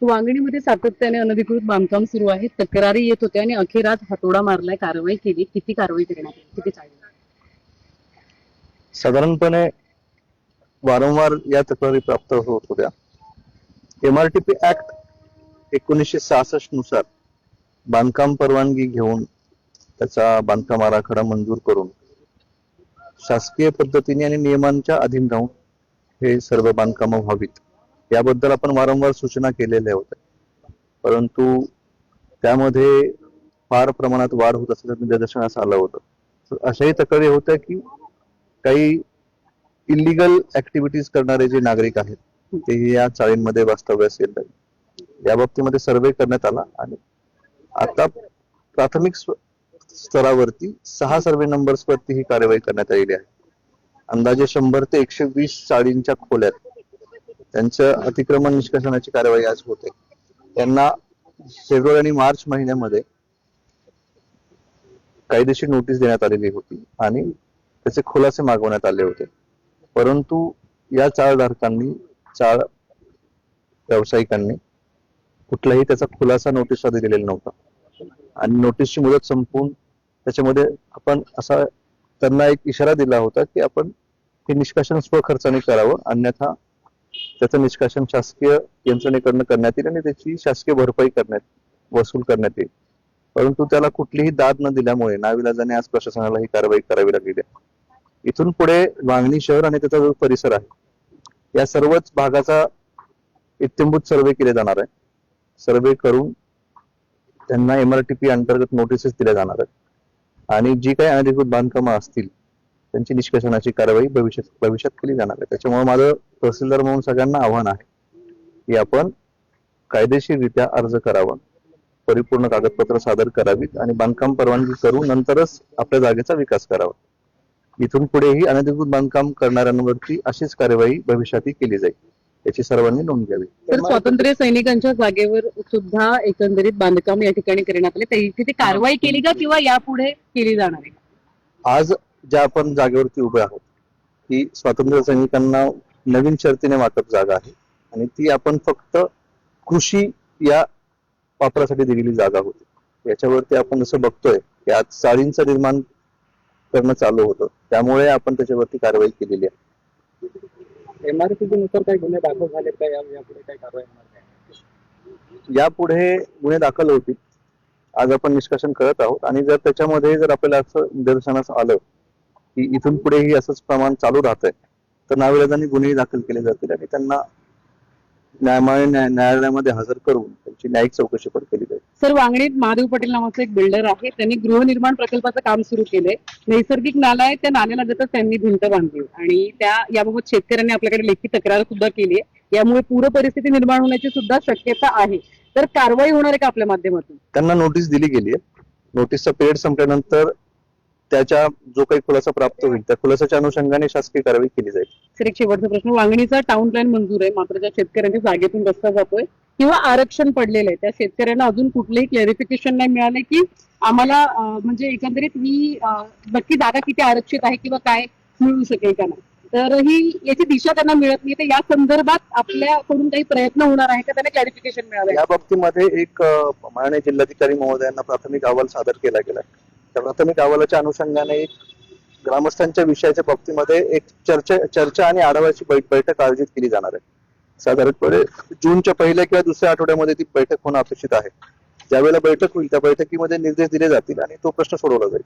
वांगणीमध्ये सातत्याने अनधिकृत बांधकाम सुरू आहे. तक्रारी येत होत्या आणि अखेरात हातोडा मारलाय, कारवाई केली. किती कारवाई करण्यात आली? किती चालेल? साधारणपणे वारंवार या तक्रारी प्राप्त होत होत्या. MRTP ऍक्ट 1966 नुसार बांधकाम परवानगी घेऊन त्याचा बांधकाम आराखडा मंजूर करून शासकीय पद्धतीने आणि नियमांच्या अधीन राहून हे सर्व बांधकामं व्हावीत याबद्दल आपण वारंवार सूचना केलेल्या होत्या. परंतु त्यामध्ये फार प्रमाणात वाढ होत असल्याचं निदर्शनास आलं होतं. अशाही तक्रारी होत्या की काही इलिगल ऍक्टिव्हिटीज करणारे जे नागरिक आहेत ते या चाळींमध्ये वास्तव्यास येत आहेत. या बाबतीमध्ये सर्वे करण्यात आला आणि आता प्राथमिक स्तरावरती 6 सर्वे नंबर्स वरती ही कार्यवाही करण्यात आलेली आहे. अंदाजे 100 ते 120 चाळींच्या खोल्यात त्यांचं अतिक्रमण निष्कासनाची कार्यवाही आज होते. त्यांना फेब्रुवारी आणि मार्च महिन्यामध्ये कायदेशीर नोटीस देण्यात आलेली होती आणि त्याचे खुलासे मागवण्यात आले होते. परंतु या चाळधारकांनी, चाळ व्यावसायिकांनी कुठलाही त्याचा खुलासा नोटीस दिलेला नव्हता आणि नोटीसची मुदत संपून त्याच्यामध्ये आपण असा त्यांना एक इशारा दिला होता की आपण हे निष्कासन स्वखर्चाने करावं, अन्यथा त्याचं निष्कासन शासकीय यंत्रणेकडनं करण्यात येईल आणि त्याची शासकीय भरपाई वसूल करण्यात येईल. परंतु त्याला कुठलीही दाद न दिल्यामुळे नाविलाजाने आज प्रशासनाला ही कारवाई करावी लागली आहे. इथून पुढे वांगणी शहर आणि त्याचा जो परिसर आहे या सर्वच भागाचा इत्थंभूत सर्वे केले जाणार आहे. सर्वे करून त्यांना MRTP अंतर्गत नोटीसेस दिल्या जाणार आहेत आणि जी काही अनधिकृत बांधकामं असतील त्यांची निष्कासनाची कारवाई भविष्यात केली जाणार आहे. त्याच्यामुळे माझं तहसीलदार म्हणून सगळ्यांना आव्हान आहे की आपण कायदेशीररित्या अर्ज करावा, परिपूर्ण कागदपत्र सादर करावीत आणि बांधकाम परवानगी करून नंतरच आपल्या जागेचा विकास करावा. इथून पुढेही अनधिकृत बांधकाम करणाऱ्यांवरती अशीच कार्यवाही भविष्यातही केली जाईल, याची सर्वांनी नोंद घ्यावी. तर स्वातंत्र्य सैनिकांच्या जागेवर सुद्धा एकंदरीत बांधकाम या ठिकाणी करण्यात आले. तिथे कारवाई केली का किंवा यापुढे केली जाणार आहे? आज ज्या आपण जागेवरती उभे आहोत ही स्वातंत्र्य सैनिकांना नवीन शर्तीने वाटप जागा आहे आणि ती आपण फक्त कृषी या वापरासाठी दिलेली जागा होती. याच्यावरती आपण जसं बघतोय की आज चाळींचं निर्माण करणं चालू होतं, त्यामुळे आपण त्याच्यावरती कारवाई केलेली आहे. MRTP नुसार काही गुन्हे दाखल झाले का? यापुढे काही कारवाई होणार नाही? यापुढे गुन्हे दाखल होतील. आज आपण निष्कासन करत आहोत आणि जर त्याच्यामध्ये जर आपल्याला असं निदर्शनास आलं की इथून पुढेही असंच प्रमाण चालू राहतंय तर नाविलाजांनी गुन्हे दाखल केले जातील आणि त्यांना न्यायालयामध्ये हजर करून त्यांची न्यायिक चौकशी पण केली जाईल. सर, वांगणीत महादेव पटेल नावाचा एक बिल्डर आहे. त्यांनी गृहनिर्माण प्रकल्पाचं काम सुरू केलंय. नैसर्गिक नाला आहे, त्या नाल्यालगतच त्यांनी भिंत बांधली आणि याबाबत शेतकऱ्यांनी आपल्याकडे लेखी तक्रार सुद्धा केली आहे. यामुळे पूर परिस्थिती निर्माण होण्याची सुद्धा शक्यता आहे. तर कारवाई होणार आहे का आपल्या माध्यमातून? त्यांना नोटीस दिली गेली आहे. नोटीसचा पिरियड संपल्यानंतर त्याच्या जो काही खुलासा प्राप्त होईल त्या खुलासाच्या अनुषंगाने शासकीय कारवाई केली जाईल. सर, एक शेवटचा प्रश्न. वांगणीचा टाउन प्लॅन मंजूर आहे, मात्र ज्या शेतकऱ्यांच्या जागेतून रस्ता जातोय किंवा आरक्षण पडलेलं आहे त्या शेतकऱ्यांना अजून कुठलंही क्लॅरिफिकेशन नाही मिळालंय की आम्हाला म्हणजे एकंदरीत ही नक्की जागा किती आरक्षित आहे किंवा काय मिळू शकेल का नाही, तर ही याची दिशा त्यांना मिळत नाही. तर या संदर्भात आपल्याकडून काही प्रयत्न होणार आहे का त्यांना क्लॅरिफिकेशन मिळावं? या बाबतीमध्ये एक माननीय जिल्हाधिकारी महोदयांना प्राथमिक अहवाल सादर केला गेला. त्या प्राथमिक अहवालाच्या अनुषंगाने एक ग्रामस्थांच्या विषयाच्या बाबतीमध्ये एक चर्चा आणि आढाव्याची बैठक आयोजित केली जाणार आहे. साधारणपणे जूनच्या पहिल्या किंवा दुसऱ्या आठवड्यामध्ये ती बैठक होणं अपेक्षित आहे. ज्यावेळेला बैठक होईल त्या बैठकीमध्ये निर्देश दिले जातील आणि तो प्रश्न सोडवला जाईल.